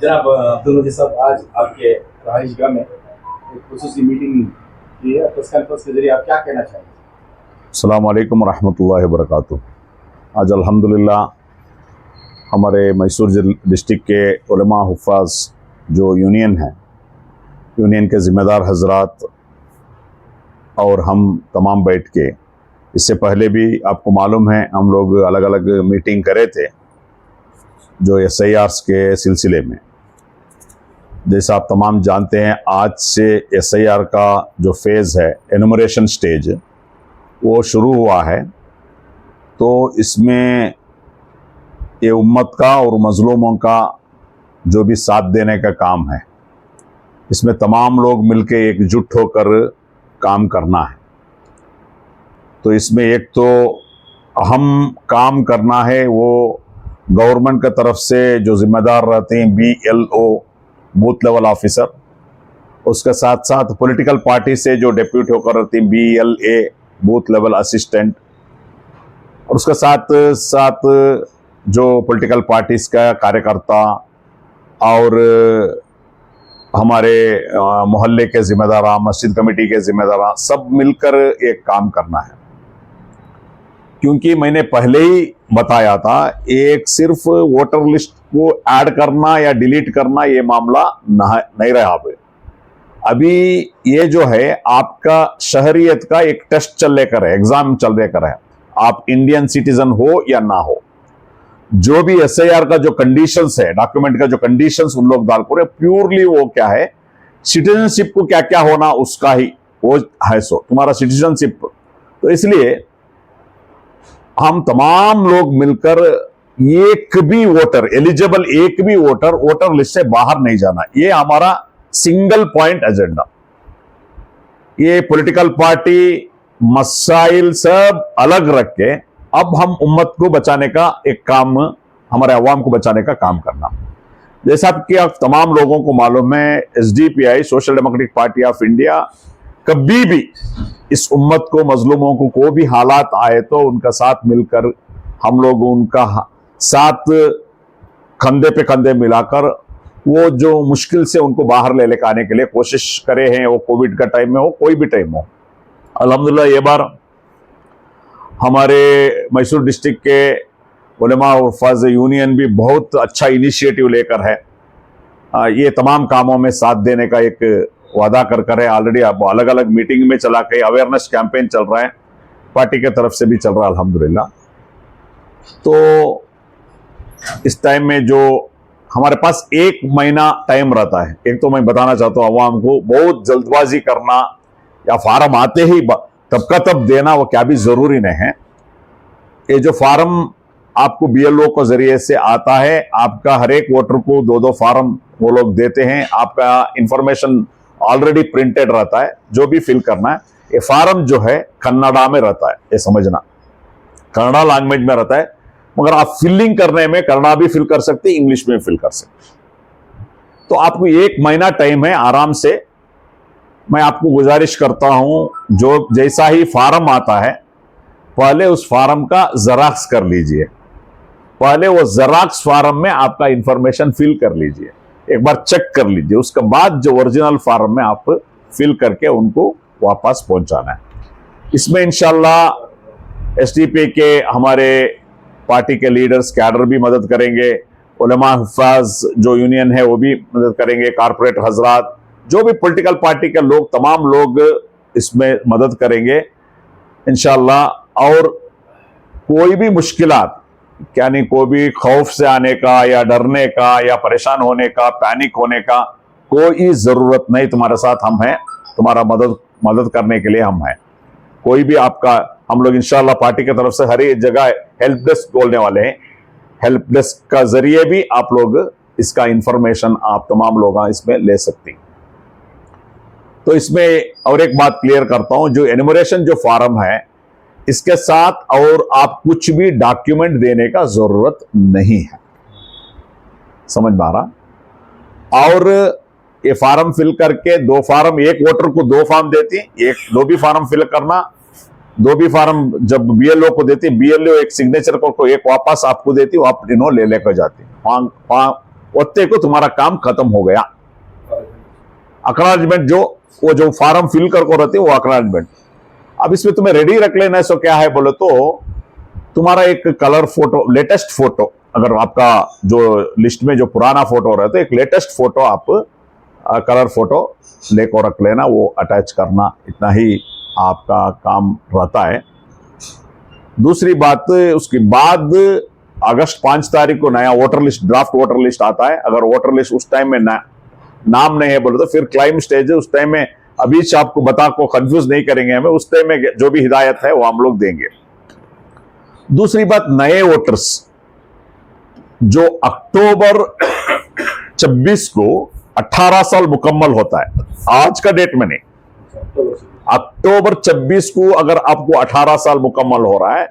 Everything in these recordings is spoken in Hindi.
जनाब अब्दुल मजीद साहब, आज आपके रहायशगाह में एक खुसूसी मीटिंग की है। प्रेस कॉन्फ्रेंस के जरिए आप क्या कहना चाहेंगे? अस्सलाम वालेकुम रहमतुल्लाहि व बरकातुहू। आज अल्हम्दुलिल्लाह हमारे मैसूर डिस्ट्रिक्ट के उलमा हुफ़ाज़ जो यूनियन है, यूनियन के ज़िम्मेदार हजरात और हम तमाम बैठ के, इससे पहले भी आपको मालूम है हम लोग अलग अलग मीटिंग करे थे जो SIRs के सिलसिले में। जैसा आप तमाम जानते हैं, आज से SIR का जो फेज़ है, एनुमरेशन स्टेज, वो शुरू हुआ है। तो इसमें ये उम्मत का और मज़लूमों का जो भी साथ देने का काम है, इसमें तमाम लोग मिलके एकजुट होकर काम करना है। तो इसमें एक तो अहम काम करना है, वो गवर्नमेंट की तरफ से जो ज़िम्मेदार रहते हैं BLO, बूथ लेवल ऑफिसर, उसके साथ साथ पॉलिटिकल पार्टी से जो डेप्यूट होकर रहती हैं BLA, बूथ लेवल असिस्टेंट, और उसके साथ साथ जो पॉलिटिकल पार्टीज का कार्यकर्ता और हमारे मोहल्ले के जिम्मेदार, मस्जिद कमेटी के जिम्मेदार, सब मिलकर एक काम करना है। क्योंकि मैंने पहले ही बताया था, एक सिर्फ वोटर लिस्ट को ऐड करना या डिलीट करना ये मामला नहीं रहा। अभी ये जो है आपका शहरियत का एक टेस्ट चल लेकर है, एग्जाम चल लेकर है। आप इंडियन सिटीजन हो या ना हो, जो भी SIR का जो कंडीशंस है, डॉक्यूमेंट का जो कंडीशंस उन लोग डाल कर प्योरली वो क्या है, सिटीजनशिप को क्या क्या होना उसका ही वो है, सो तुम्हारा सिटीजनशिप। तो इसलिए हम तमाम लोग मिलकर एक भी वोटर एलिजिबल, एक भी वोटर लिस्ट से बाहर नहीं जाना, ये हमारा सिंगल पॉइंट एजेंडा। ये पॉलिटिकल पार्टी मसाइल सब अलग रख के अब हम उम्मत को बचाने का एक काम, हमारे अवाम को बचाने का काम करना। जैसा कि आप तमाम लोगों को मालूम है, SDPI, social democratic party of India, कभी भी इस उम्मत को, मजलूमों को भी हालात आए तो उनका साथ मिलकर हम लोग उनका साथ कंधे पे कंधे मिलाकर वो जो मुश्किल से उनको बाहर ले लेकर आने के लिए कोशिश करे हैं, वो कोविड का टाइम में हो, कोई भी टाइम हो। अल्हम्दुलिल्लाह ये बार हमारे मैसूर डिस्ट्रिक्ट के उलमा और हुफ़ाज़ यूनियन भी बहुत अच्छा इनिशिएटिव लेकर है, ये तमाम कामों में साथ देने का एक वादा कर है। ऑलरेडी अब अलग अलग मीटिंग में चला के अवेयरनेस कैंपेन चल रहा है, पार्टी की तरफ से भी चल रहा है अल्हम्दुलिल्लाह। तो इस टाइम में जो हमारे पास 1 महीना टाइम रहता है, एक तो मैं बताना चाहता हूँ अवाम को, बहुत जल्दबाजी करना या फार्म आते ही तब का तब देना वो क्या भी जरूरी नहीं है। ये जो फार्म आपको BLO के जरिए से आता है, आपका हर एक वोटर को 2-2 फार्म वो लोग देते हैं। आपका इंफॉर्मेशन ऑलरेडी प्रिंटेड रहता है, जो भी फिल करना है। ये फार्म जो है कन्नड़ा में रहता है, ये समझना, कन्नड़ा लैंग्वेज में रहता है, मगर आप फिलिंग करने में कन्नड़ा भी फिल कर सकते, इंग्लिश में फिल कर सकते। तो आपको 1 महीना टाइम है आराम से। मैं आपको गुजारिश करता हूं, जो जैसा ही फार्म आता है पहले उस फार्म का ज़ेरॉक्स कर लीजिए, पहले वो ज़ेरॉक्स फार्म में आपका इंफॉर्मेशन फिल कर लीजिए, एक बार चेक कर लीजिए, उसके बाद जो ओरिजिनल फार्म में आप फिल करके उनको वापस पहुंचाना है। इसमें इंशाल्लाह SDPI के हमारे पार्टी के लीडर्स, कैडर भी मदद करेंगे, उलमा हुफ़ाज़ जो यूनियन है वो भी मदद करेंगे, कारपोरेट हजरात, जो भी पॉलिटिकल पार्टी के लोग, तमाम लोग इसमें मदद करेंगे इंशाल्लाह। और कोई भी मुश्किलात, यानी कोई भी खौफ से आने का या डरने का या परेशान होने का, पैनिक होने का कोई ज़रूरत नहीं। तुम्हारे साथ हम हैं, तुम्हारा मदद करने के लिए हम हैं। कोई भी आपका, हम लोग इंशाल्लाह पार्टी की तरफ से हर एक जगह हेल्प डेस्क बोलने वाले हैं, हेल्प डेस्क का जरिए भी आप लोग इसका इंफॉर्मेशन आप तमाम लोग इसमें ले सकते हैं। तो इसमें और एक बात क्लियर करता हूं, जो एनुमरेशन जो फॉर्म है, इसके साथ और आप कुछ भी डॉक्यूमेंट देने का जरूरत नहीं है, समझ में आ रहा। और ये फॉर्म फिल करके 2 फॉर्म, एक वोटर को 2 फॉर्म देती, एक 2 भी फॉर्म फिल करना, 2 भी फॉर्म जब BLO को देती, BLO एक सिग्नेचर को एक वापस आपको देती, आप ले लेकर जाती। ओत्ते को तुम्हारा काम खत्म हो गया। अक्नॉलेजमेंट वो जो फॉर्म फिल कर को रहते वो अक्नॉलेजमेंट। अब इसमें तुम्हें रेडी रख लेना है। सो क्या है बोले तो तुम्हारा एक कलर फोटो, लेटेस्ट फोटो, अगर आपका जो लिस्ट में जो पुराना फोटो रहता है एक लेटेस्ट फोटो आप कलर फोटो लेकर रख लेना, वो अटैच करना, इतना ही आपका काम रहता है। दूसरी बात, उसके बाद अगस्त 5 तारीख को नया voter list, draft voter list आता है। अगर वोटर लिस्ट उस टाइम में नाम नहीं है बोले तो फिर क्लाइम स्टेज है, उस टाइम में अभी आपको बता को कंफ्यूज नहीं करेंगे हमें, उस टाइम में जो भी हिदायत है वो हम लोग देंगे। दूसरी बात, नए वोटर्स जो अक्टूबर 26 को 18 साल मुकम्मल होता है, आज का डेट में नहीं, अक्टूबर 26 को अगर आपको 18 साल मुकम्मल हो रहा है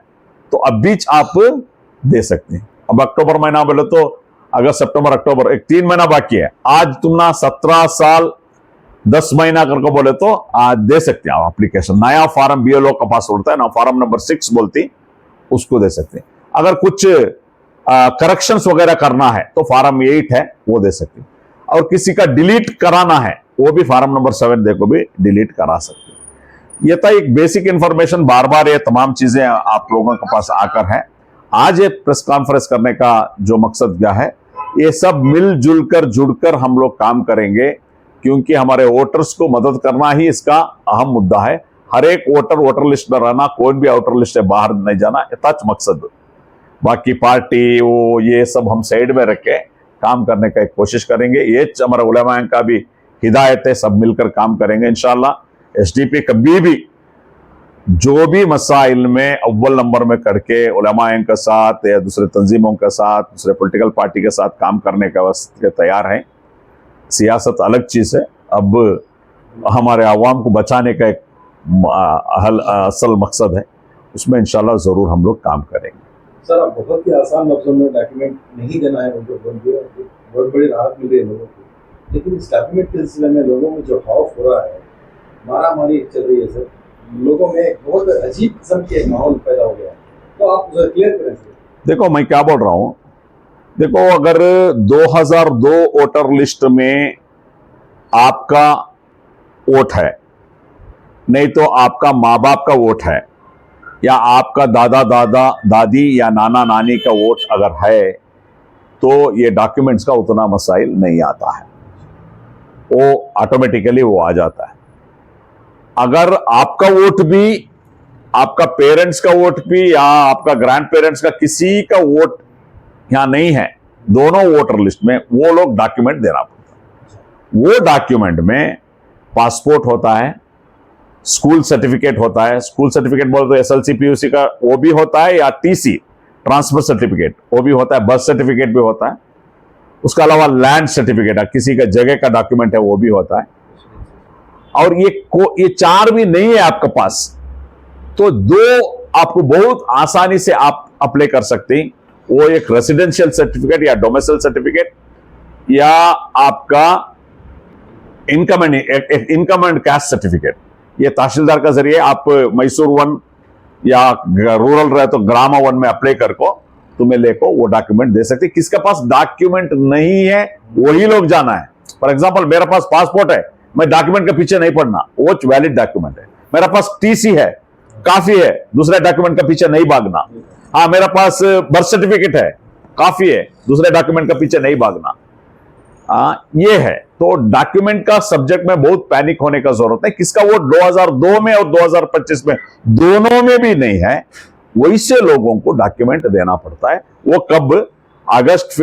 तो अब बीच आप दे सकते हैं। अब अक्टूबर महीना बोले तो अगस्त सितंबर अक्टूबर, एक 3 महीना बाकी है। आज तुम ना 17 साल 10 महीना करके बोले तो आज दे सकते हैं आप एप्लीकेशन। नया फॉर्म बीएलओ का पास होता है ना, फॉर्म नंबर 6 बोलती, उसको दे सकते हैं। अगर कुछ करेक्शंस वगैरह करना है तो फॉर्म 8 है, वो दे सकते हैं। और किसी का डिलीट कराना है वो भी फॉर्म नंबर 7 देखो भी डिलीट करा सकते हैं। ये था एक बेसिक इंफॉर्मेशन। बार बार ये तमाम चीजें आप लोगों के पास आकर है। आज ये प्रेस कॉन्फ्रेंस करने का जो मकसद क्या है, ये सब मिलजुल कर जुड़कर हम लोग काम करेंगे, क्योंकि हमारे वोटर्स को मदद करना ही इसका अहम मुद्दा है। हर एक वोटर लिस्ट में रहना, कोई भी आउटर लिस्ट से बाहर नहीं जाना, इतना मकसद। बाकी पार्टी वो ये सब हम साइड में रख के काम करने का एक कोशिश करेंगे। ये हमारे उलेमा का भी हिदायत है, सब मिलकर काम करेंगे इंशाअल्लाह। एसडीपी कभी भी जो भी मसाइल में अव्वल नंबर में करके उलेमा के साथ या दूसरे तंजीमों के साथ, दूसरे पॉलिटिकल पार्टी के साथ काम करने का वास्ते तैयार हैं। सियासत अलग चीज़ है, अब हमारे आवाम को बचाने का एक असल मकसद है, उसमें इंशाल्लाह ज़रूर हम लोग काम करेंगे। सर, आप बहुत ही आसान लफ्जों में डॉक्यूमेंट नहीं देना है उनको बोल दिया, बहुत बड़ी राहत मिल रही है लोगों को। लेकिन इस डॉक्यूमेंट के सिलसिले में लोगों में जो खौफ हो रहा है, मारामारी चल रही है सर, लोगों में एक बहुत अजीब किस्म के एक माहौल पैदा हो गया है, तो आप उसे क्लियर करें सर। देखो मैं क्या बोल रहा हूँ, देखो अगर 2002 वोटर लिस्ट में आपका वोट है, नहीं तो आपका माँ बाप का वोट है, या आपका दादा दादी या नाना नानी का वोट अगर है, तो ये डॉक्यूमेंट्स का उतना मसाइल नहीं आता है, वो ऑटोमेटिकली वो आ जाता है। अगर आपका वोट भी, आपका पेरेंट्स का वोट भी या आपका ग्रैंड पेरेंट्स का किसी का वोट यहां नहीं है, दोनों वोटर लिस्ट में, वो लोग डॉक्यूमेंट देना पड़ता है। वो डॉक्यूमेंट में पासपोर्ट होता है, स्कूल सर्टिफिकेट होता है, स्कूल सर्टिफिकेट बोल तो एसएलसी पीयूसी का वो भी होता है, या टीसी ट्रांसफर सर्टिफिकेट वो भी होता है, बर्थ सर्टिफिकेट भी होता है, उसके अलावा लैंड सर्टिफिकेट किसी का जगह का डॉक्यूमेंट है वो भी होता है। और ये 4 भी नहीं है आपके पास, तो 2 आपको बहुत आसानी से आप अप्लाई कर सकते हैं। वो एक रेसिडेंशियल सर्टिफिकेट या डोमिसाइल सर्टिफिकेट, या आपका इनकम एंड कैस्ट सर्टिफिकेट। ये तहसीलदार का जरिए आप मैसूर 1 या रूरल रहे तो ग्राम 1 में अप्लाई करको तुम्हें लेको वो डॉक्यूमेंट दे सकते। किसके पास डॉक्यूमेंट नहीं है वही लोग जाना है। फॉर एग्जांपल मेरे पास पासपोर्ट है, मैं डॉक्यूमेंट के पीछे नहीं पड़ना, वो वैलिड डॉक्यूमेंट है। मेरा पास टीसी है, काफी है, दूसरे डॉक्यूमेंट के पीछे नहीं भागना। हाँ, मेरा पास बर्थ सर्टिफिकेट है, काफी है, दूसरे डॉक्यूमेंट के पीछे नहीं भागना। ये है। तो डॉक्यूमेंट का सब्जेक्ट में बहुत पैनिक होने का जरूरत है। किसका वोट 2002 में और 2025 में दोनों में भी नहीं है, वैसे लोगों को डॉक्यूमेंट देना पड़ता है। वो कब? अगस्त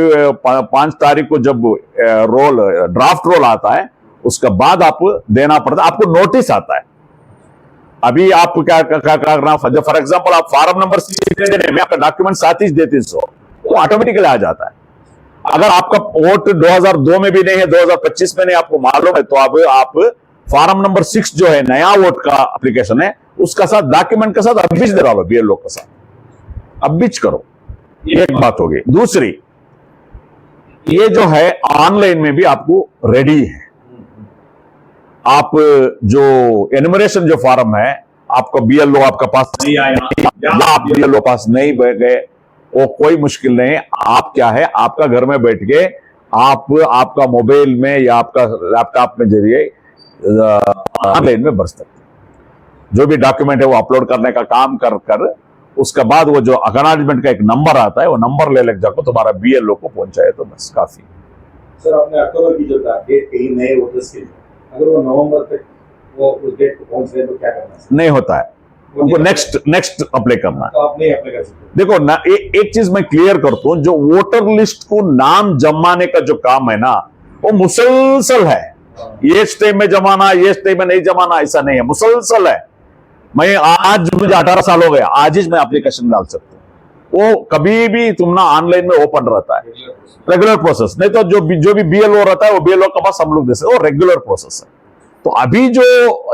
5 तारीख को जब ड्राफ्ट रोल आता है, उसके बाद आप देना पड़ता है। आपको नोटिस आता है। अभी आप क्या करना, फॉर एग्जाम्पल आप फॉर्म नंबर 6 देने में आपका डॉक्यूमेंट साथ ही देते हो, वो ऑटोमेटिकली आ जाता है। अगर आपका वोट 2002 में भी नहीं है, 2025 में नहीं, आपको मालूम है, तो अब आप फॉर्म नंबर 6 जो है नया वोट का एप्लीकेशन है, उसका साथ डॉक्यूमेंट के साथ अबिच दे डालो, बीएलओ के साथ अबिच करो। एक बात होगी। दूसरी, ये जो है ऑनलाइन में भी आपको रेडी है। आप जो एनुमरेशन जो फॉर्म है, आपको बीएलओ आपका पास नहीं आया या आप बीएलओ पास नहीं गए, वो कोई मुश्किल नहीं। आप क्या है, आपका घर में बैठ के आप आपका मोबाइल में या आपका लैपटॉप में जरिए ऑनलाइन में भर सकते हैं। जो भी डॉक्यूमेंट है वो अपलोड करने का काम कर कर उसके बाद वो जो अकनॉलेजमेंट का एक नंबर आता है वो नंबर ले लेकर जाकर तुम्हारा BLO को पहुंचाए तो बस काफी। सर आपने अक्टूबर की जो डेट कही नए वोटर्स के लिए, अगर वो नवंबर तक वो उस डेट को पहुंच रहे तो क्या करना है? नहीं होता है, उनको नेक्स्ट अप्लाई करना है। तो आप नहीं अप्लाई कर सकते। देखो ना, एक चीज मैं क्लियर करता हूं, जो वोटर लिस्ट को नाम जमाने का जो काम है ना वो मुसलसल है। ये टाइम में जमाना, ये टाइम में नहीं जमाना, ऐसा नहीं है, मुसलसल है। मैं आज मुझे 18 साल हो गया, आज ही मैं एप्लीकेशन डाल सकता हूँ। वो कभी भी तुम ना ऑनलाइन में ओपन रहता है, रेगुलर प्रोसेस। नहीं तो जो भी BLO रहता है वो BLO के पास हम लोग दे सकते, वो रेगुलर प्रोसेस है। तो अभी जो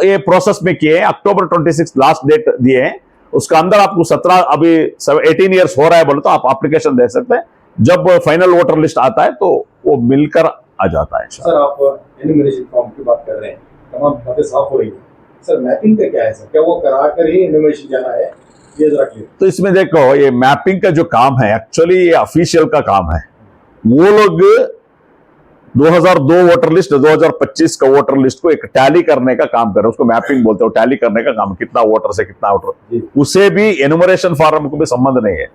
ये प्रोसेस में किए अक्टूबर 26 लास्ट डेट दिए हैं, उसका अंदर आपको 17 अभी 18 ईयर्स हो रहा है बोले तो आप एप्लीकेशन दे सकते हैं। जब फाइनल वोटर लिस्ट आता है तो वो मिलकर आ जाता है। सर आप एनुमरेशन फॉर्म की बात कर रहे हैं, तमाम बातें साफ हो रही है। सर मैपिंग का क्या है सर, क्या वो करा कर ही एनुमरेशन जाना है, ये जरा क्लियर। तो इसमें देखो, ये मैपिंग का जो काम है एक्चुअली ये ऑफिशियल का काम है। वो लोग 2002 वोटर लिस्ट 2025 का वोटर लिस्ट को एक टैली करने का काम कर रहे हैं, उसको मैपिंग बोलते हो। टैली करने का काम, कितना वोटर से कितना वोटर, उसे भी एनुमरेशन फॉर्म को भी संबंध नहीं है।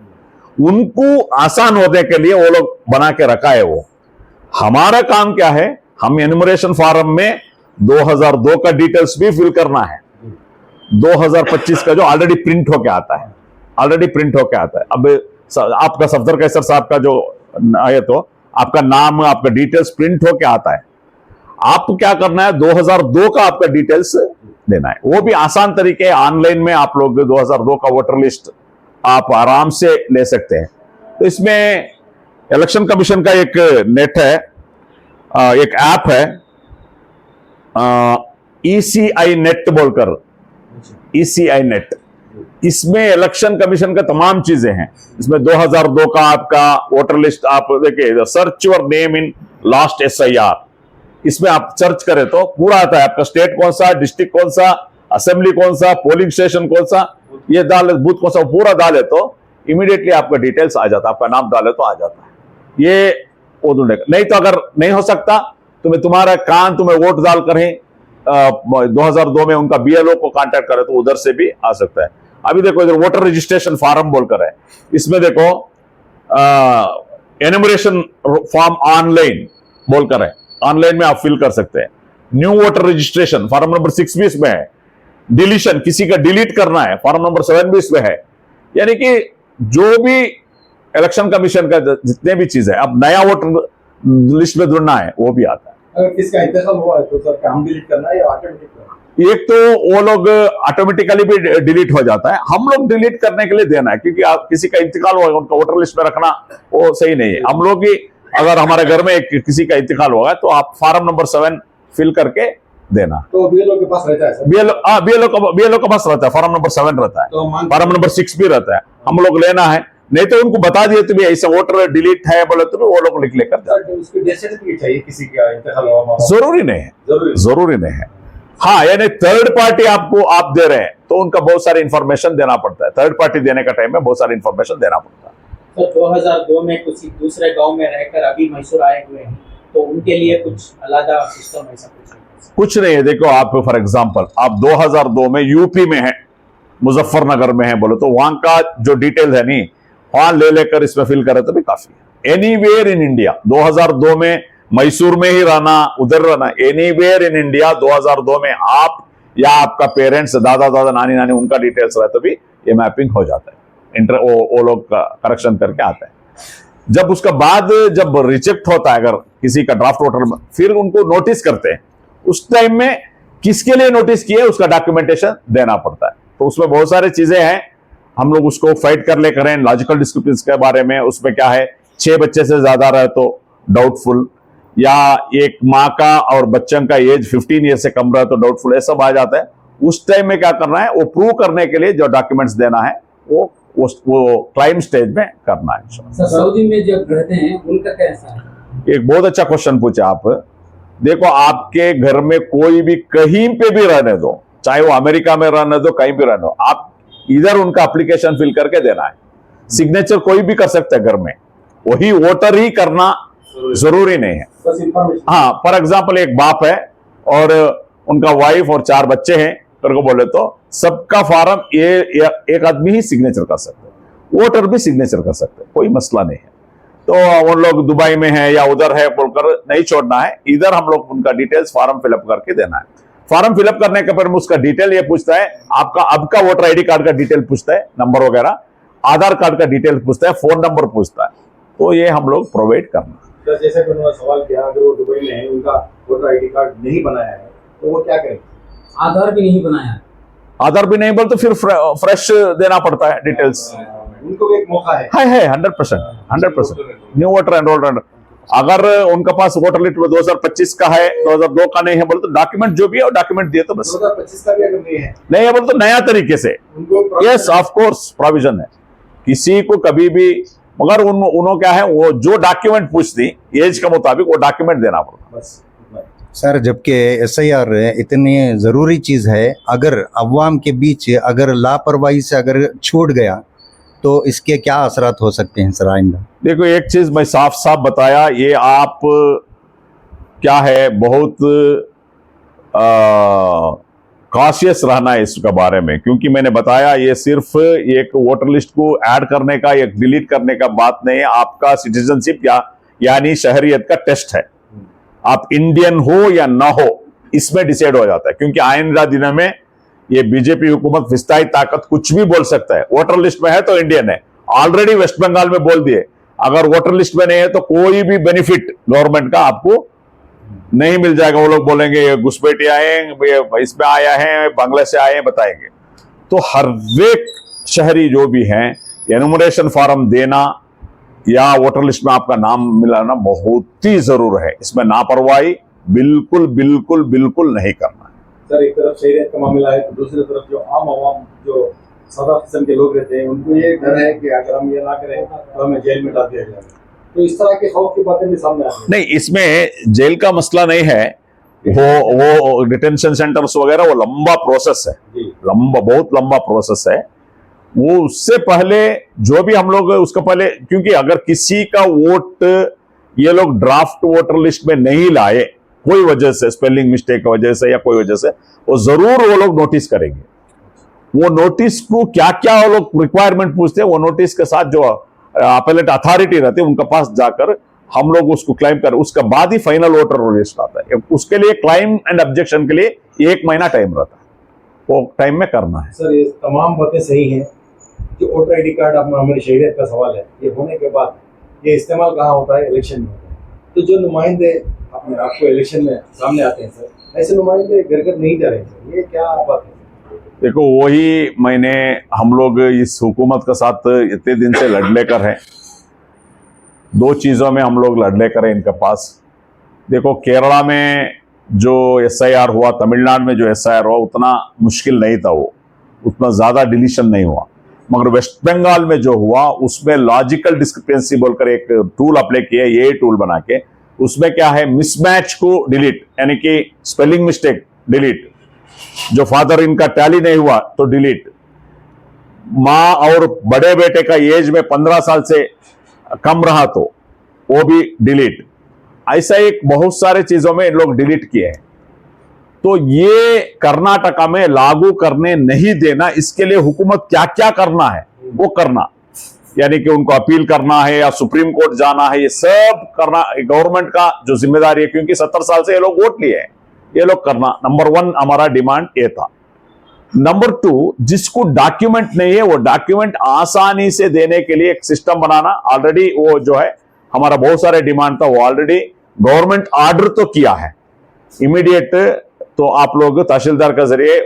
उनको आसान होने के लिए वो लोग बना के रखा है। वो हमारा काम क्या है, हम एनुमरेशन फॉर्म में 2002 का डिटेल्स भी फिल करना है, 2025 का जो ऑलरेडी प्रिंट होके आता है, अब आपका सफदर कैसर साहब का जो आए तो आपका नाम, आपका डिटेल्स प्रिंट होके आता है। आपको क्या करना है, 2002 का आपका डिटेल्स देना है। वो भी आसान तरीके, ऑनलाइन में आप लोग 2002 का वोटर लिस्ट आप आराम से ले सकते हैं। तो इसमें इलेक्शन कमीशन का एक नेट है, एक ऐप है, ECI नेट बोलकर, ECI नेट। इसमें इलेक्शन कमीशन का तमाम चीजें हैं। इसमें 2002 का आपका वोटर लिस्ट आप देखिए, search your name in last SIR, इसमें आप सर्च करें तो पूरा आता है। आपका स्टेट कौन सा, डिस्ट्रिक्ट कौन सा, असेंबली कौन सा, पोलिंग स्टेशन कौन सा, ये डाले, बूथ कौन सा, पूरा डाले तो इमीडिएटली आपका डिटेल्स आ जाता है, आपका नाम डाले तो आ जाता है। ये वो ढूंढेगा। नहीं तो अगर नहीं हो सकता तुम्हें तुम्हारा कान तुम्हें वोट डाल कर ही 2002 में उनका BLO को कांटेक्ट करे तो उधर से भी आ सकता है। अभी देखो इधर वोटर रजिस्ट्रेशन फॉर्म बोलकर है, इसमें देखो एनुमरेशन फॉर्म ऑनलाइन बोलकर है, ऑनलाइन में आप फिल कर सकते हैं। New voter registration form number 6 भी इसमें है। डिलीशन, किसी का डिलीट करना है, फॉर्म नंबर 7 भी इसमें है। यानी कि जो भी इलेक्शन कमीशन का जितने भी चीज है, अब नया वोटर लिस्ट में ढूंढना है वो भी आता है। अगर किसका इंतकाल हुआ है तो सर काम डिलीट करना है या ऑटोमेटिक करना है? एक तो वो लोग ऑटोमेटिकली भी डिलीट हो जाता है, हम लोग डिलीट करने के लिए देना है, क्योंकि आप किसी का इंतकाल हुआ उनका वोटर लिस्ट में रखना वो सही नहीं है। हम लोग ही अगर हमारे घर में किसी का इंतकाल होगा तो आप फॉर्म नंबर 7 फिल करके देना। तो BLO के पास रहता है सर? BLO के पास रहता है, फॉर्म नंबर 7 रहता है, तो फॉर्म नंबर 6 भी रहता है। हम लोग लेना है, नहीं तो उनको बता दिए तुम्हें ऐसा वोटर डिलीट है बोले तो वो लोग लिख लेकर सर उसकी डेथ सर्टिफिकेट चाहिए किसी का इंतकाल हुआ? जरूरी नहीं है, जरूरी नहीं है। हाँ, यानी थर्ड पार्टी आपको आप दे रहे हैं तो उनका बहुत सारी इंफॉर्मेशन देना पड़ता है। थर्ड पार्टी देने का टाइम में बहुत सारी इंफॉर्मेशन देना पड़ता है। तो 2002 में किसी दूसरे गांव में रहकर अभी मैसूर आए हुए हैं तो उनके लिए कुछ अलग सिस्टम ऐसा कुछ नहीं है। देखो आप फॉर एग्जांपल आप 2002 में यूपी में है, मुजफ्फरनगर में है बोले तो वहां का जो डिटेल है नहीं, वहां ले लेकर इसमें फिल करे तो भी काफी है। एनीवेयर इन इंडिया 2002 में मैसूर में ही रहना, उधर रहना, एनीवेयर इन इंडिया 2002 में आप या आपका पेरेंट्स, दादा दादा नानी नानी उनका डिटेल्स रहे तो भी ये मैपिंग हो जाता है। वो लोग करेक्शन करके आता है। जब उसका बाद जब रिजेक्ट होता है अगर किसी का ड्राफ्ट वोटर, फिर उनको नोटिस करते हैं। उस टाइम में किसके लिए नोटिस किए उसका डॉक्यूमेंटेशन देना पड़ता है। तो उसमें बहुत सारी चीजें हैं, हम लोग उसको फाइट कर ले करें। लॉजिकल डिस्क्रिपेंसी के बारे में उसमें क्या है, 6 बच्चे से ज्यादा रहे तो डाउटफुल, या एक माँ का और बच्चों का एज 15 ईयर से कम रहा तो डाउटफुल, ऐसा सब आ जाता है। उस टाइम में क्या करना है, वो प्रूव करने के लिए जो डॉक्यूमेंट्स देना है वो क्लाइम स्टेज में करना है। सर सऊदी में जब रहते हैं उनका कैसा है? एक बहुत अच्छा क्वेश्चन पूछा आप। देखो आपके घर में कोई भी कहीं पे भी रहने दो, चाहे वो अमेरिका में रहने दो, कहीं भी रहने दो, आप इधर उनका एप्लीकेशन फिल करके देना है। सिग्नेचर कोई भी कर सकता है घर में, वही वोटर ही करना जरूरी नहीं है। बस इंफॉर्मेशन। हाँ, फॉर एग्जाम्पल एक बाप है और उनका वाइफ और 4 बच्चे हैं, तेरे को बोले तो सबका फॉर्म ये एक आदमी ही सिग्नेचर कर सकते हैं, वोटर भी सिग्नेचर कर सकते हैं, कोई मसला नहीं है। तो उन लोग दुबई में है या उधर है बोलकर नहीं छोड़ना है, इधर हम लोग उनका डिटेल्स फॉर्म फिलअप करके देना है। फॉर्म फिलअप करने के पर उसका डिटेल ये पूछता है, आपका अब का वोटर आईडी कार्ड का डिटेल पूछता है, नंबर वगैरह, आधार कार्ड का डिटेल पूछता है, फोन नंबर पूछता है, तो ये हम लोग प्रोवाइड करना। तो जैसे कि उन्होंने सवाल किया, अगर वो दुबई में है, उनका वोटर आईडी कार्ड नहीं बनाया है, तो वो क्या करें? आधार भी नहीं बनाया, आधार भी नहीं बोल तो फिर फ्रेश देना पड़ता है डिटेल्स। उनको भी एक मौका है। 100% न्यू वोटर एनरोल्ड। अगर उनका पास वोटर लिस्ट 2025 का है, 2002 का नहीं है बोले तो डॉक्यूमेंट जो भी है वो डॉक्यूमेंट दिए तो बस। 2025 का भी अगर नहीं है बोले तो नया तरीके से उनको यस ऑफ कोर्स प्रोविजन है, किसी को कभी भी, मगर उन्होंने क्या है वो जो डॉक्यूमेंट पूछती एज के मुताबिक वो डॉक्यूमेंट देना पड़ता बस। सर, जबकि SIR इतनी ज़रूरी चीज़ है, अगर अवाम के बीच अगर लापरवाही से अगर छूट गया तो इसके क्या असरात हो सकते हैं सर आइंदा? देखो, एक चीज मैं साफ साफ बताया, ये आप क्या है बहुत कॉशियस रहना है इसके बारे में, क्योंकि मैंने बताया ये सिर्फ एक वोटर लिस्ट को ऐड करने का, एक डिलीट करने का बात नहीं है, आपका सिटीजनशिप यानी शहरियत का टेस्ट है। आप इंडियन हो या ना हो इसमें डिसाइड हो जाता है, क्योंकि आइंदा दिनों में ये बीजेपी हुकूमत फिस्ताई ताकत कुछ भी बोल सकता है। वोटर लिस्ट में है तो इंडियन है, ऑलरेडी वेस्ट बंगाल में बोल दिए, अगर वोटर लिस्ट में नहीं है तो कोई भी बेनिफिट गवर्नमेंट का आपको नहीं मिल जाएगा। वो लोग बोलेंगे ये घुसपैठी आए, इसमें आया है, बांग्ला से आए हैं, बताएंगे। तो हर एक शहरी जो भी हैं एनुमरेशन फॉर्म देना या वोटर लिस्ट में आपका नाम मिलाना बहुत ही जरूर है, इसमें लापरवाही बिल्कुल बिल्कुल बिल्कुल नहीं करना है। सर, एक तरफ शहरियत का मामला है तो दूसरी तरफ जो आम आवाम, जो सादा किस्म के लोग रहते हैं, उनको ये डर है कि अगर हम ये ना करें तो हमें जेल में डाल दिया जाएगा। तो इस तरह के खौफ की बातें भी सामने आ रही हैं। नहीं, इसमें जेल का मसला नहीं है, वो डिटेंशन सेंटर्स वगैरह वो लंबा प्रोसेस है, बहुत लंबा प्रोसेस है। वो उससे पहले जो भी हम लोग उसका पहले, क्योंकि अगर किसी का वोट ये लोग ड्राफ्ट वोटर लिस्ट में नहीं लाए कोई वजह से, स्पेलिंग मिस्टेक की वजह से या कोई वजह से, वो जरूर वो लोग नोटिस करेंगे। वो नोटिस को क्या क्या वो लोग रिक्वायरमेंट पूछते हैं, वो नोटिस के साथ जो अपीलेट अथॉरिटी रहती है उनके पास जाकर हम लोग उसको क्लाइम कर, उसके बाद ही फाइनल वोटर लिस्ट आता है। उसके लिए क्लाइम एंड ऑब्जेक्शन के लिए 1 महीना टाइम रहता है, वो टाइम में करना है। सर, ये तमाम बातें सही हैं। जो वोटर आईडी कार्ड आप हमारी शहरियत का सवाल है, ये होने के बाद ये इस्तेमाल कहाँ होता है? इलेक्शन में होता है। तो जो नुमाइंदे अपने आपको इलेक्शन में सामने आते हैं सर, ऐसे नुमाइंदे घर घर नहीं जा रहे हैं सर, ये क्या बात है? देखो, वही मैंने, हम लोग इस हुकूमत के साथ इतने दिन से लड़ लेकर हैं, 2 चीज़ों में हम लोग लड़ लेकर हैं इनके पास। देखो, केरला में जो SIR हुआ, तमिलनाडु में जो SIR हुआ, उतना मुश्किल नहीं था, वो उतना ज़्यादा डिलीशन नहीं हुआ। मगर वेस्ट बंगाल में जो हुआ उसमें लॉजिकल डिस्क्रिपेंसी बोलकर एक टूल अप्लाई किया, ये टूल बना के, उसमें क्या है, मिसमैच को डिलीट, यानी कि स्पेलिंग मिस्टेक डिलीट, जो फादर इनका टैली नहीं हुआ तो डिलीट, माँ और बड़े बेटे का एज में 15 साल से कम रहा तो वो भी डिलीट, ऐसा एक बहुत सारे चीजों में लोग डिलीट किए हैं। तो ये कर्नाटका में लागू करने नहीं देना, इसके लिए हुकूमत क्या क्या करना है वो करना, यानी कि उनको अपील करना है या सुप्रीम कोर्ट जाना है, ये सब करना गवर्नमेंट का जो जिम्मेदारी है, क्योंकि 70 साल से ये लोग वोट लिए हैं, ये लोग करना। नंबर 1 हमारा डिमांड ये था। नंबर 2, जिसको डॉक्यूमेंट नहीं है वो डॉक्यूमेंट आसानी से देने के लिए एक सिस्टम बनाना। ऑलरेडी वो जो है हमारा बहुत सारे डिमांड था, वो ऑलरेडी गवर्नमेंट ऑर्डर तो किया है इमीडिएट। तो आप लोग तहसीलदार के जरिए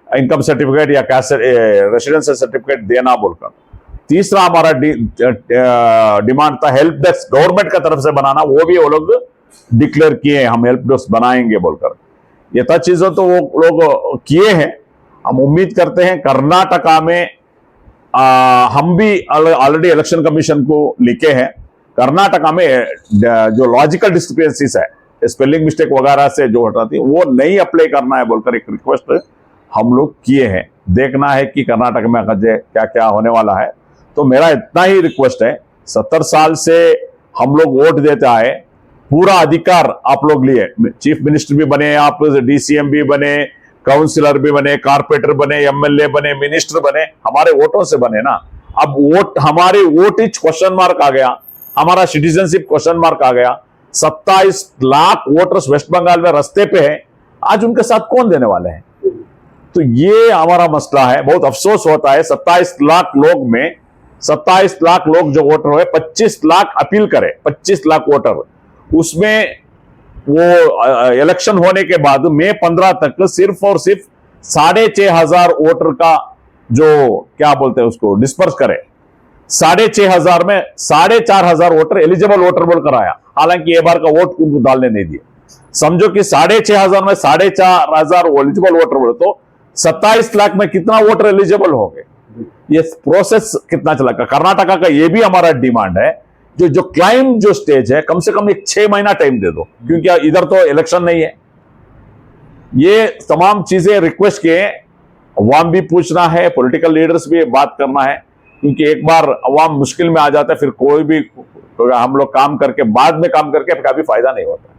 इनकम सर्टिफिकेट या कैश रेसिडेंशियल सर्टिफिकेट देना बोलकर। तीसरा हमारा डिमांड था हेल्प डेस्क गवर्नमेंट का तरफ से बनाना, वो भी वो लोग डिक्लेयर किए हम हेल्प डेस्क बनाएंगे बोलकर। ये तक चीजें तो वो लोग किए हैं। हम उम्मीद करते हैं कर्नाटका में हम भी ऑलरेडी इलेक्शन कमीशन को लिखे हैं, कर्नाटका में जो लॉजिकल डिस्क्रिपेंसीज है, स्पेलिंग मिस्टेक वगैरह से जो हटाती है, वो नहीं अप्लाई करना है बोलकर एक रिक्वेस्ट हम लोग किए हैं। देखना है कि कर्नाटक में क्या क्या होने वाला है। तो मेरा इतना ही रिक्वेस्ट है, 70 साल से हम लोग वोट देते आए, पूरा अधिकार आप लोग लिए, चीफ मिनिस्टर भी बने, आप डीसीएम भी बने, काउंसिलर भी बने, कारपोरेटर बने, एमएलए बने, मिनिस्टर बने, हमारे वोटों से बने ना। अब वोट, हमारे वोट ही क्वेश्चन मार्क आ गया, हमारा सिटीजनशिप क्वेश्चन मार्क आ गया। 27 लाख वोटर्स वेस्ट बंगाल में रास्ते पे हैं, आज उनके साथ कौन देने वाले हैं? तो ये हमारा मसला है। बहुत अफसोस होता है, 27 लाख लोग में 27 लाख लोग जो वोटर हुए, 25 लाख अपील करे, 25 लाख वोटर, उसमें वो इलेक्शन होने के बाद मई 15 तक सिर्फ और सिर्फ 6,500 वोटर का जो क्या बोलते हैं उसको डिस्पर्स करे, 6,500 में 4,500 वोटर एलिजिबल वोटर बोलकर आया, हालांकि ये बार का वोट उनको डालने नहीं दिया। समझो कि 6,500 में 4,500 एलिजिबल वोटर बोले तो 27 लाख में कितना वोटर एलिजिबल हो गए? ये प्रोसेस कितना चला? कर्नाटका का ये भी हमारा डिमांड है, जो क्लाइम जो स्टेज है, कम से कम एक 6 महीना टाइम दे दो, क्योंकि इधर तो इलेक्शन नहीं है। ये तमाम चीजें रिक्वेस्ट किए, अवाम भी पूछना है, पॉलिटिकल लीडर्स भी बात करना है, क्योंकि एक बार अवाम मुश्किल में आ जाता है, फिर कोई भी हम लोग काम करके बाद में काम करके कभी फायदा नहीं होता।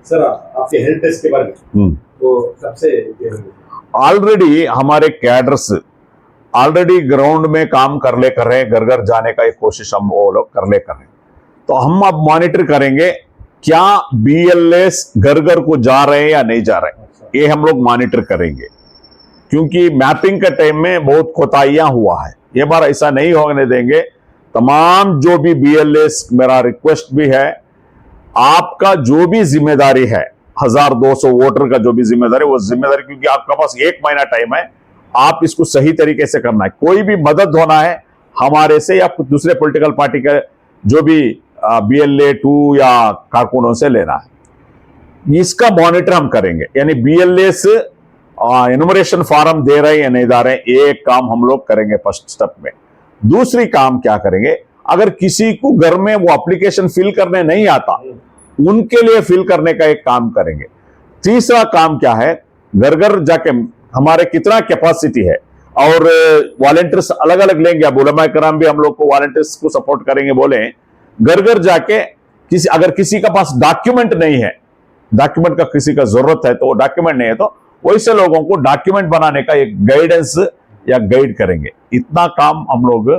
सर आपके हेल्थ टेस्ट के बारे में तो सबसे ऑलरेडी हमारे कैडर्स ऑलरेडी ग्राउंड में काम कर रहे हैं, घर घर जाने का एक कोशिश हम वो लोग कर रहे हैं। तो हम अब मॉनिटर करेंगे क्या BLS घर घर को जा रहे हैं या नहीं जा रहे हैं, ये हम लोग मॉनिटर करेंगे, क्योंकि मैपिंग के टाइम में बहुत कोताहियां हुआ है। ये बार ऐसा नहीं होने देंगे। तमाम जो भी BLS, मेरा रिक्वेस्ट भी है, आपका जो भी जिम्मेदारी है, 1200 वोटर का जो भी जिम्मेदारी, वो जिम्मेदारी, क्योंकि आपके पास 1 महीना टाइम है, आप इसको सही तरीके से करना है। कोई भी मदद होना है हमारे से या कुछ दूसरे पॉलिटिकल पार्टी के जो भी BLA 2 या कारकुनों से लेना है, इसका मॉनिटर हम करेंगे। यानी BLS एनुमरेशन फॉर्म दे रहे हैं या नहीं दे रहे हैं, एक काम हम लोग करेंगे फर्स्ट स्टेप में। दूसरी काम क्या करेंगे, अगर किसी को घर में वो एप्लीकेशन फिल करने नहीं आता, उनके लिए फिल करने का एक काम करेंगे। तीसरा काम क्या है, घर घर जाके हमारे कितना कैपेसिटी है, और वॉलंटियर्स अलग अलग लेंगे। अब उलमा कराम भी हम लोग को वॉलंटियर्स को सपोर्ट करेंगे, बोले घर घर जाके अगर किसी का पास डॉक्यूमेंट नहीं है, डॉक्यूमेंट का किसी का जरूरत है, तो डॉक्यूमेंट नहीं है, तो वैसे लोगों को डॉक्यूमेंट बनाने का एक गाइडेंस या गाइड करेंगे। इतना काम हम लोग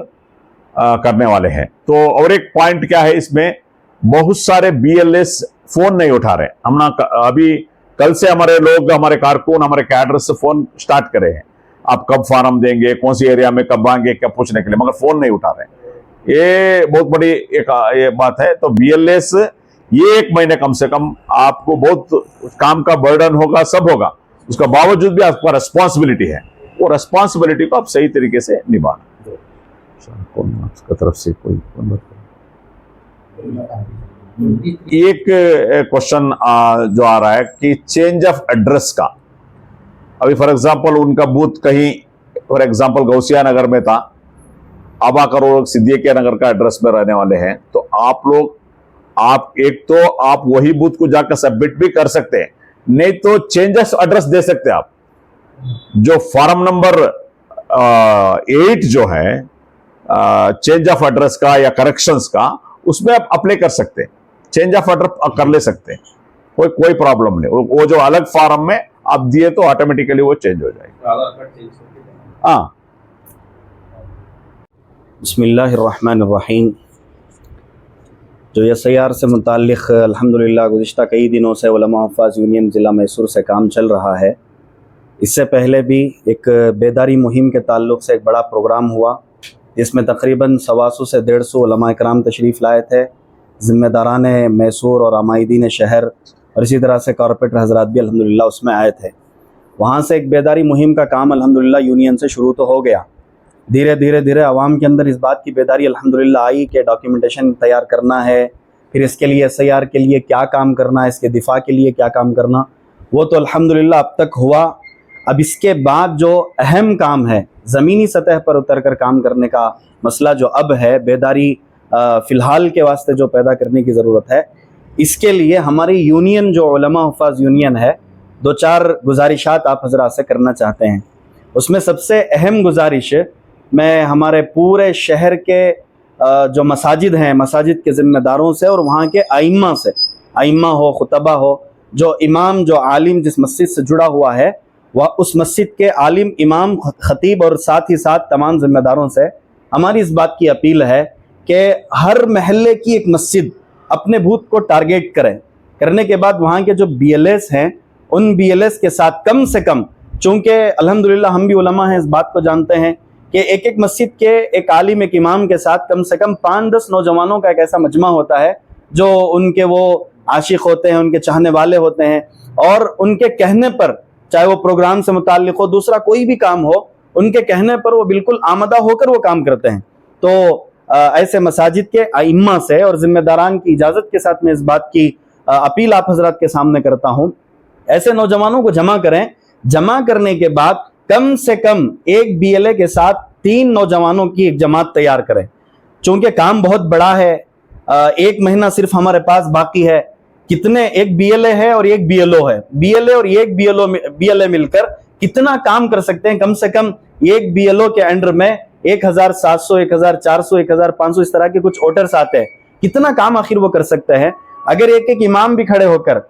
करने वाले हैं। तो और एक पॉइंट क्या है इसमें, बहुत सारे BLS फोन नहीं उठा रहे। हम ना अभी कल से हमारे लोग, हमारे कारकुन, हमारे कैडर से फोन स्टार्ट करे हैं, आप कब फार्म देंगे, कौन सी एरिया में कब आएंगे, क्या पूछने के लिए, मगर फोन नहीं उठा रहे। ये बहुत बड़ी एक ये बात है। तो BLS ये 1 महीने कम से कम आपको बहुत काम का बर्डन होगा, सब होगा, उसका बावजूद भी आपका रेस्पॉन्सिबिलिटी है, वो रेस्पॉन्सिबिलिटी को आप सही तरीके से निभाना। आपका तरफ से कोई एक क्वेश्चन जो आ रहा है कि चेंज ऑफ एड्रेस का, अभी फॉर एग्जांपल उनका बूथ कहीं फॉर एग्जांपल गौसिया नगर में था, अब आकर वो लोग सिद्दीकिया नगर का एड्रेस में रहने वाले हैं, तो आप लोग एक तो आप वही बूथ को जाकर सबमिट भी कर सकते हैं, नहीं तो चेंज ऑफ एड्रेस दे सकते हैं आप। जो फॉर्म नंबर 8 जो है चेंज ऑफ एड्रेस का या करेक्शंस का, उसमें आप अप्लाई कर सकते हैं, चेंज ऑफ एड्रेस कर ले सकते हैं, कोई प्रॉब्लम नहीं। वो जो अलग फॉर्म में आप दिए तो ऑटोमेटिकली वो चेंज हो जाएगा। हाँ, बिस्मिल्लाहिर्रहमानिर्रहीम। जो SIR से मुताल्लिक़ अल्हम्दुलिल्लाह गुज़िश्ता कई दिनों से उलमा हुफ़ाज़ यूनियन ज़िला मैसूर से काम चल रहा है। इससे पहले भी एक बेदारी मुहिम के ताल्लुक़ से एक बड़ा प्रोग्राम हुआ, इसमें तकरीबन 125 से 150 उलमा इकराम तशरीफ़ लाए थे। ज़िम्मेदारान मैसूर और अमायदीन शहर और इसी तरह से कॉरपोरेटर हज़रात भी अल्हम्दुलिल्लाह उसमें आए थे। वहाँ से एक बेदारी मुहिम का काम अल्हम्दुलिल्लाह यूनियन से शुरू तो हो गया। धीरे धीरे आवाम के अंदर इस बात की बेदारी अल्हम्दुलिल्लाह आई कि डॉक्यूमेंटेशन तैयार करना है, फिर इसके लिए SIR के लिए क्या काम करना है, इसके दिफा के लिए क्या काम करना, वो तो अल्हम्दुलिल्लाह अब तक हुआ। अब इसके बाद जो अहम काम है, ज़मीनी सतह पर उतर कर काम करने का मसला जो अब है, बेदारी फ़िलहाल के वास्ते जो पैदा करने की ज़रूरत है, इसके लिए हमारी यूनियन जो उलमा हुफ़ाज़ यूनियन है, 2-4 गुजारिशात आप हज़रात से करना चाहते हैं। उसमें सबसे अहम गुजारिश मैं हमारे पूरे शहर के जो मसाजिद हैं, मसाजिद के ज़िम्मेदारों से और वहाँ के आइम्मा से, आइम्मा हो, खुतबा हो, जो इमाम, जो आलिम जिस मस्जिद से जुड़ा हुआ है, वह उस मस्जिद के आलिम, इमाम, खतीब और साथ ही साथ तमाम ज़िम्मेदारों से हमारी इस बात की अपील है कि हर महल्ले की एक मस्जिद अपने बूथ को टारगेट करें। करने के बाद वहाँ के जो BLS हैं, उन BLS के साथ कम से कम, चूँकि अल्हम्दुलिल्लाह हम भी उलमा हैं, इस बात को जानते हैं कि एक एक मस्जिद के एक आलिम, एक इमाम के साथ कम से कम 5-10 नौजवानों का एक ऐसा मजमा होता है जो उनके वो आशिक होते हैं, उनके चाहने वाले होते हैं, और उनके कहने पर, चाहे वो प्रोग्राम से मुताल्लिक हो, दूसरा कोई भी काम हो, उनके कहने पर वो बिल्कुल आमदा होकर वो काम करते हैं। तो ऐसे मसाजिद के आइम्मा से और ज़िम्मेदारान की इजाज़त के साथ मैं इस बात की अपील आप हजरात के सामने करता हूँ, ऐसे नौजवानों को जमा करें। जमा करने के बाद कम से कम एक BLA के साथ 3 नौजवानों की एक जमात तैयार करें। चूँकि काम बहुत बड़ा है, 1 महीना सिर्फ हमारे पास बाकी है। कितने, एक BLA है और एक BLO है, BLA और एक BLA मिलकर कितना काम कर सकते हैं। कम से कम एक BLO के अंडर में 1700, 1400, 1500 इस तरह के कुछ ऑर्डर्स आते हैं। कितना काम आखिर वो कर सकते हैं अगर एक एक इमाम भी खड़े होकर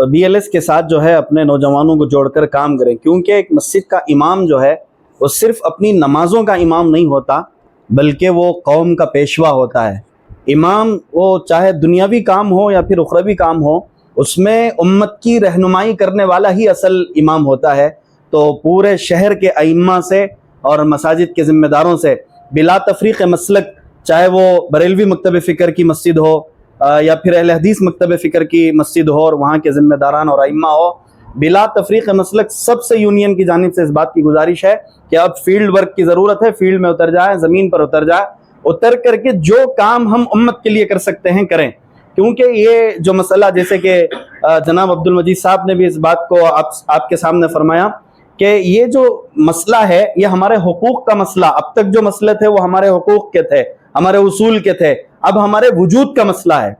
BLS के साथ जो है अपने नौजवानों को जोड़कर काम करें। क्योंकि एक मस्जिद का इमाम जो है वो सिर्फ अपनी नमाजों का इमाम नहीं होता, बल्कि वो कौम का पेशवा होता है। इमाम वो चाहे दुनियावी काम हो या फिर उखरवी काम हो, उसमें उम्मत की रहनुमाई करने वाला ही असल इमाम होता है। तो पूरे शहर के अइम्मा से और मसाजिद के ज़िम्मेदारों से बिला तफरीक़ मसलक, चाहे वो बरेलवी मकतब फ़िक्र की मस्जिद हो या फिर अहले हदीस मकतब फ़िक्र की मस्जिद हो और वहाँ के ज़िम्मेदारान और अइम्मा हो, बिला तफरीक़ मसलक सबसे यूनियन की जानिब से इस बात की गुजारिश है कि अब फील्ड वर्क की ज़रूरत है। फील्ड में उतर जाए, ज़मीन पर उतर जाए, उतर करके जो काम हम उम्मत के लिए कर सकते हैं करें। क्योंकि ये जो मसला, जैसे कि जनाब अब्दुल मजीद साहब ने भी इस बात को आपके सामने फरमाया कि ये जो मसला है ये हमारे हुकूक का मसला, अब तक जो मसले थे वो हमारे हुकूक के थे, हमारे उसूल के थे, अब हमारे वजूद का मसला है।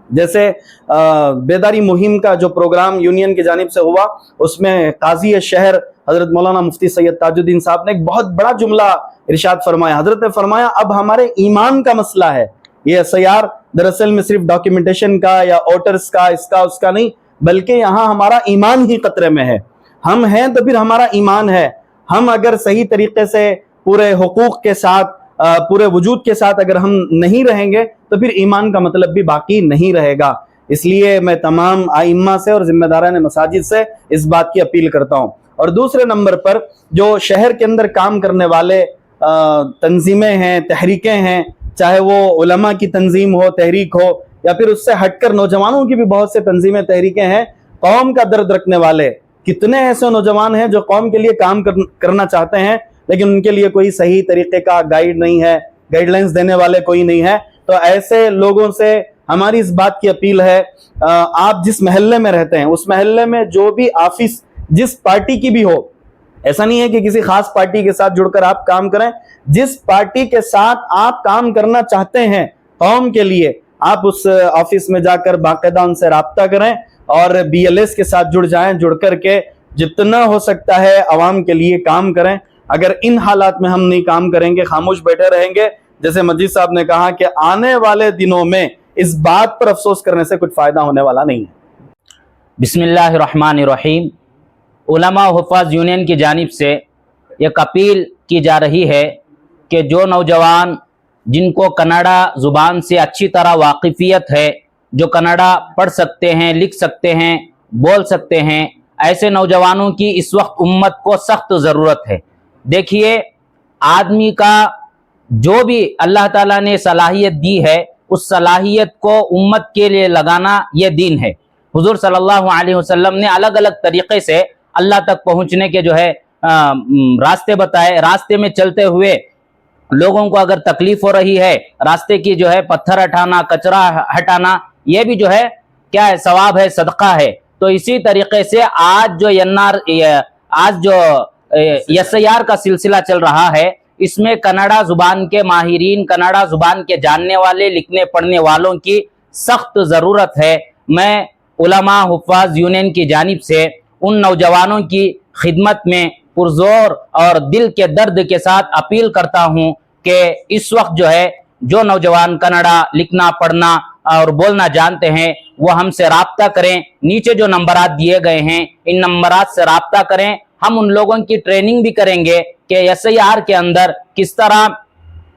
जैसे बेदारी मुहिम का जो प्रोग्राम यूनियन की जानिब से हुआ, उसमें काजी शहर हजरत मौलाना मुफ्ती सैयद ताजुद्दीन साहब ने एक बहुत बड़ा जुमला इरशाद फरमाया। हजरत ने फरमाया अब हमारे ईमान का मसला है। ये SIR दरअसल में सिर्फ डॉक्यूमेंटेशन का या वोटर्स का, इसका उसका नहीं, बल्कि यहाँ हमारा ईमान ही खतरे में है। हम हैं तो फिर हमारा ईमान है। हम अगर सही तरीके से पूरे हुकूक के साथ, पूरे वजूद के साथ अगर हम नहीं रहेंगे तो फिर ईमान का मतलब भी बाकी नहीं रहेगा। इसलिए मैं तमाम आइम्मा से और जिम्मेदारान मसाजिद से इस बात की अपील करता हूँ। और दूसरे नंबर पर जो शहर के अंदर काम करने वाले तंजीमें हैं, तहरीकें हैं, चाहे वो उलमा की तंजीम हो, तहरीक हो, या फिर उससे हटकर नौजवानों की भी बहुत से तंजीमें, तहरीकें हैं, कौम का दर्द रखने वाले कितने ऐसे नौजवान हैं जो कौम के लिए काम करना चाहते हैं, लेकिन उनके लिए कोई सही तरीके का गाइड नहीं है, गाइडलाइंस देने वाले कोई नहीं है। तो ऐसे लोगों से हमारी इस बात की अपील है, आप जिस महल्ले में रहते हैं उस महल्ले में जो भी ऑफिस जिस पार्टी की भी हो, ऐसा नहीं है कि किसी खास पार्टी के साथ जुड़कर आप काम करें, जिस पार्टी के साथ आप काम करना चाहते हैं कौम के लिए, आप उस ऑफिस में जाकर बाकायदा उनसे राब्ता करें और BLS के साथ जुड़ जाएं। जुड़ करके जितना हो सकता है अवाम के लिए काम करें। अगर इन हालात में हम नहीं काम करेंगे, खामोश बैठे रहेंगे, जैसे मजीद साहब ने कहा कि आने वाले दिनों में इस बात पर अफसोस करने से कुछ फायदा होने वाला नहीं है। बिस्मिल्लाहिर्रहमानिर्रहीम। उलमा हुफ़ाज़ यूनियन की जानिब से एक अपील की जा रही है कि जो नौजवान जिनको कन्नड़ा ज़ुबान से अच्छी तरह वाकिफ़ियत है, जो कन्नड़ा पढ़ सकते हैं, लिख सकते हैं, बोल सकते हैं, ऐसे नौजवानों की इस वक्त उम्मत को सख्त ज़रूरत है। देखिए, आदमी का जो भी अल्लाह ताला ने सलाहियत दी है, उस सलाहियत को उम्मत के लिए लगाना ये दीन है। हुजूर सल्लल्लाहु अलैहि वसल्लम ने अलग अलग तरीक़े से अल्लाह तक पहुँचने के जो है रास्ते बताए। रास्ते में चलते हुए लोगों को अगर तकलीफ हो रही है, रास्ते की जो है पत्थर हटाना, कचरा हटाना, ये भी जो है क्या है, सवाब है, सदका है। तो इसी तरीके से आज जो SIR का सिलसिला चल रहा है, इसमें कन्नड़ा जुबान के माहिरीन, कन्नड़ा जुबान के जानने वाले, लिखने पढ़ने वालों की सख्त ज़रूरत है। मैं उलमा हुफ़ाज़ यूनियन की जानिब से उन नौजवानों की खिदमत में पुरजोर और दिल के दर्द के साथ अपील करता हूं कि इस वक्त जो है जो नौजवान कन्नड़ा लिखना पढ़ना और बोलना जानते हैं वो हमसे राब्ता करें। नीचे जो नंबरात दिए गए हैं इन नंबरात से राब्ता करें। हम उन लोगों की ट्रेनिंग भी करेंगे कि SIR के अंदर किस तरह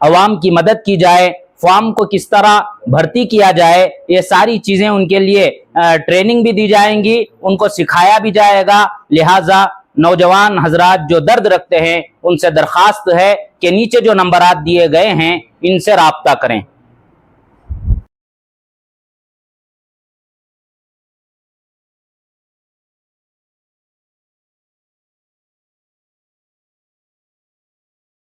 अवाम की मदद की जाए, फॉर्म को किस तरह भर्ती किया जाए, ये सारी चीज़ें उनके लिए ट्रेनिंग भी दी जाएंगी, उनको सिखाया भी जाएगा। लिहाजा नौजवान हजरात जो दर्द रखते हैं उनसे दरख्वास्त है कि नीचे जो नंबरात दिए गए हैं इनसे राब्ता करें।